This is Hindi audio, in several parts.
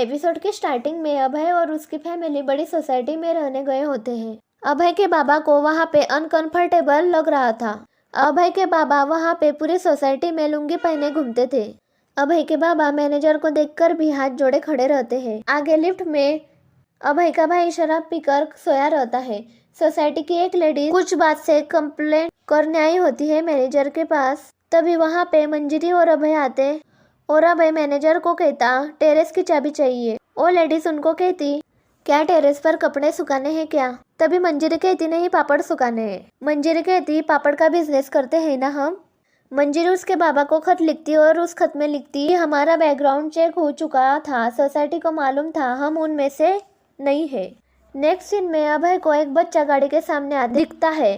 एपिसोड की स्टार्टिंग में अभय और उसकी फैमिली बड़ी सोसाइटी में रहने गए होते हैं। अभय के बाबा को वहाँ पे अनकंफर्टेबल लग रहा था। अभय के बाबा वहाँ पे पूरी सोसाइटी में लुंगी पहने घूमते थे। अभय के बाबा मैनेजर को देखकर भी हाथ जोड़े खड़े रहते हैं। आगे लिफ्ट में अभय का भाई शराब पीकर सोया रहता है। सोसाइटी की एक लेडी कुछ बात से कंप्लेंट करने आई होती है मैनेजर के पास। तभी वहाँ पे मंजरी और अभय आते और अभय मैनेजर को कहता टेरेस की चाबी चाहिए। वो लेडीज उनको कहती क्या टेरेस पर कपड़े सुखाने हैं क्या? तभी मंजरी कहती नहीं, पापड़ सुखाने हैं। मंजरी कहती पापड़ का बिजनेस करते हैं ना हम। मंजरी उसके बाबा को खत लिखती और उस खत में लिखती हमारा बैकग्राउंड चेक हो चुका था, सोसाइटी को मालूम था हम उनमें से नहीं है। नेक्स्ट सीन में अभय को एक बच्चा गाड़ी के सामने दिखता है।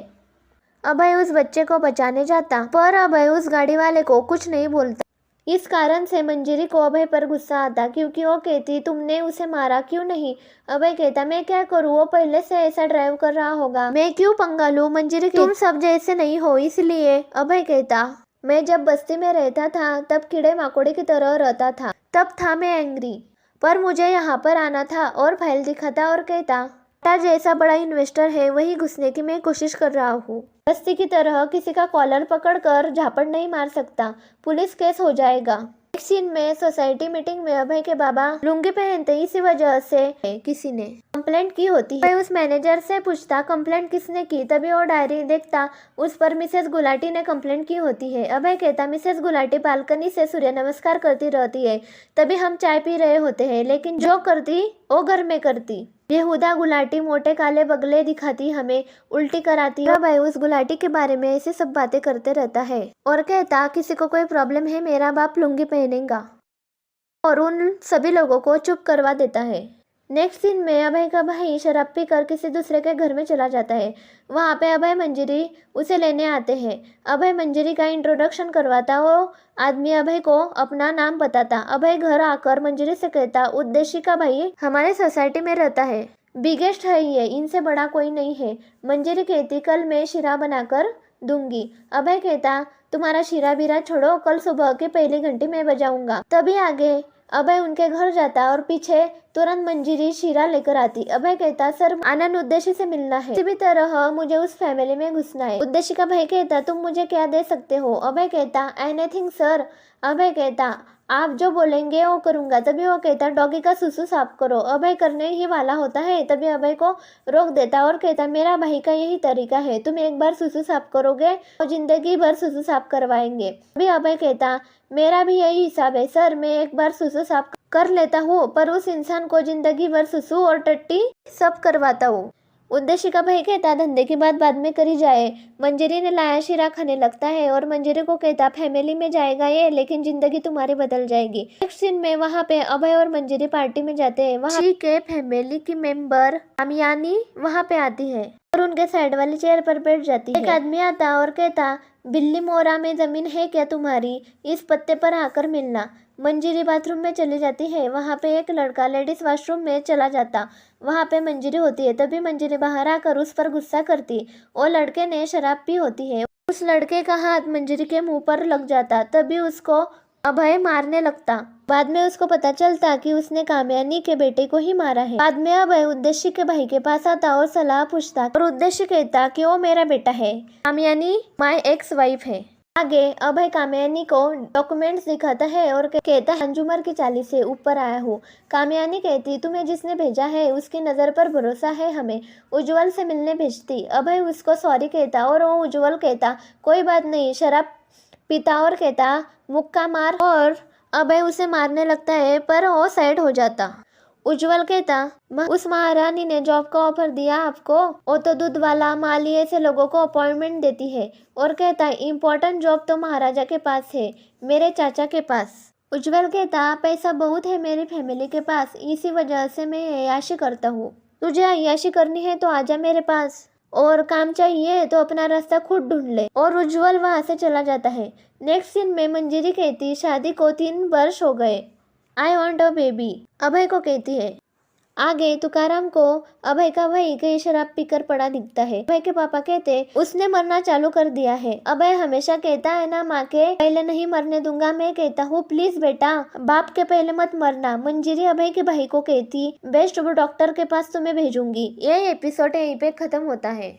अभय उस बच्चे को बचाने जाता पर अभय उस गाड़ी वाले को कुछ नहीं बोलता। इस कारण से मंजरी को अभय पर गुस्सा आता क्योंकि वो कहती तुमने उसे मारा क्यों नहीं? अभय कहता मैं क्या करूँ, वो पहले से ऐसा ड्राइव कर रहा होगा, मैं क्यों पंगा लूं? मंजरी तुम सब जैसे नहीं हो इसलिए। अभय कहता मैं जब बस्ती में रहता था तब कीड़े मकोड़े की तरह रहता था, तब था मैं एंग्री, पर मुझे यहाँ पर आना था और फाइल दिखाता और कहता जैसा बड़ा इन्वेस्टर है वही घुसने की मैं कोशिश कर रहा हूँ। बस्ती की तरह किसी का कॉलर पकड़कर झापड़ नहीं मार सकता, पुलिस केस हो जाएगा। एक सीन में सोसाइटी मीटिंग में अभय के बाबा लुंगी पहनते इसी वजह से किसी ने कंप्लेंट की होती है। उस मैनेजर से पूछता कंप्लेंट किसने की, तभी वो डायरी देखता उस पर मिसेस गुलाटी ने कंप्लेंट की होती है। अभय कहता मिसेस गुलाटी बालकनी से सूर्य नमस्कार करती रहती है, तभी हम चाय पी रहे होते हैं, लेकिन जो करती वो घर में करती। बेहुदा गुलाटी मोटे काले बगले दिखाती, हमें उल्टी कराती। अभय उस गुलाटी के बारे में ऐसी सब बातें करते रहता है और कहता किसी को कोई प्रॉब्लम है मेरा बाप लुंगी पहनेगा, और उन सभी लोगों को चुप करवा देता है। नेक्स्ट सीन में अभय का भाई शराब पीकर किसी दूसरे के घर में चला जाता है। वहाँ पे अभय मंजरी उसे लेने आते हैं। अभय मंजरी का इंट्रोडक्शन करवाता, वो आदमी अभय को अपना नाम बताता। अभय घर आकर मंजरी से कहता उद्देश्य का भाई हमारे सोसाइटी में रहता है, बिगेस्ट है ये, इनसे बड़ा कोई नहीं है। मंजरी कहती कल मैं शीरा बनाकर दूंगी। अभय कहता तुम्हारा शीरा बीरा छोड़ो, कल सुबह के पहली घंटी में बजाऊंगा। तभी आगे अभय उनके घर जाता और पीछे तुरंत मंजरी शीरा लेकर आती। अभय कहता सर आनंद उद्देश्य से मिलना है, किसी भी तरह मुझे उस फैमिली में घुसना है। उद्देश्य का भाई कहता तुम मुझे क्या दे सकते हो? अभय कहता एनीथिंग सर। अभय कहता आप जो बोलेंगे वो करूंगा। तभी वो कहता डॉगी का सुसु साफ करो। अभय करने ही वाला होता है, तभी अभय को रोक देता और कहता मेरा भाई का यही तरीका है, तुम एक बार सुसु साफ करोगे तो जिंदगी भर सुसु साफ करवाएंगे। तभी अभय कहता मेरा भी यही हिसाब है सर, मैं एक बार सुसु साफ कर लेता हूँ पर उस इंसान को जिंदगी भर सुसु और टट्टी सब करवाता हूँ। उद्देश्य का भाई कहता धंधे की बात बाद में करी जाए। मंजरी ने लाया शीरा खाने लगता है और मंजरी को कहता फैमिली में जाएगा ये, लेकिन जिंदगी तुम्हारी बदल जाएगी। नेक्स्ट सीन में वहाँ पे अभय और मंजरी पार्टी में जाते हैं। वहाँ के फैमिली की मेंबर कामयानी वहाँ पे आती है और उनके साइड वाली चेयर पर बैठ जाती है। एक आदमी आता और कहता बिल्ली मोरा में जमीन है क्या तुम्हारी, इस पत्ते पर आकर मिलना। मंजरी बाथरूम में चली जाती है। वहाँ पे एक लड़का लेडीज वॉशरूम में चला जाता, वहाँ पे मंजरी होती है। तभी मंजरी बाहर आकर उस पर गुस्सा करती, और लड़के ने शराब पी होती है। उस लड़के का हाथ मंजरी के मुंह पर लग जाता, तभी उसको अभय मारने लगता। बाद में उसको पता चलता कि उसने कामयानी के बेटे को ही मारा है। बाद में अभय उद्देश्य के भाई के पास आता और सलाह पूछता और उद्देश्य कहता कि वो मेरा बेटा है, कामयानी माय एक्स वाइफ है। आगे अभय कामयानी को डॉक्यूमेंट्स दिखाता है और कहता है अंजुमर की चाली से ऊपर आया हूँ। कामयानी कहती तुम्हें जिसने भेजा है उसकी नज़र पर भरोसा है, हमें उज्जवल से मिलने भेजती। अभय उसको सॉरी कहता और वो उज्जवल कहता कोई बात नहीं, शराब पीता और कहता मुक्का मार, और अभय उसे मारने लगता है पर वो साइड हो जाता। उज्जवल कहता उस महारानी ने जॉब का ऑफर दिया आपको, वो तो दूध वाला माली ऐसे लोगों को अपॉइंटमेंट देती है, और कहता इम्पोर्टेंट जॉब तो महाराजा के पास है, मेरे चाचा के पास। उज्जवल कहता पैसा बहुत है मेरी फैमिली के पास, इसी वजह से मैं अय्याशी करता हूँ, तुझे अय्याशी करनी है तो आजा मेरे पास, और काम चाहिए तो अपना रास्ता खुद ढूंढ ले। और उज्जवल वहाँ से चला जाता है। नेक्स्ट सीन में मंजरी कहती शादी को 3 वर्ष हो गए, आई वॉन्ट अ बेबी। अभय को कहती है आगे तुकाराम को अभय का भाई कहीं शराब पीकर पड़ा दिखता है। अभय के पापा कहते उसने मरना चालू कर दिया है। अभय हमेशा कहता है ना माँ के पहले नहीं मरने दूंगा। मैं कहता हूँ प्लीज बेटा बाप के पहले मत मरना। मंजीरी अभय के भाई को कहती बेस्ट डॉक्टर के पास तुम्हें भेजूंगी। यह एपिसोड यहीं पे खत्म होता है।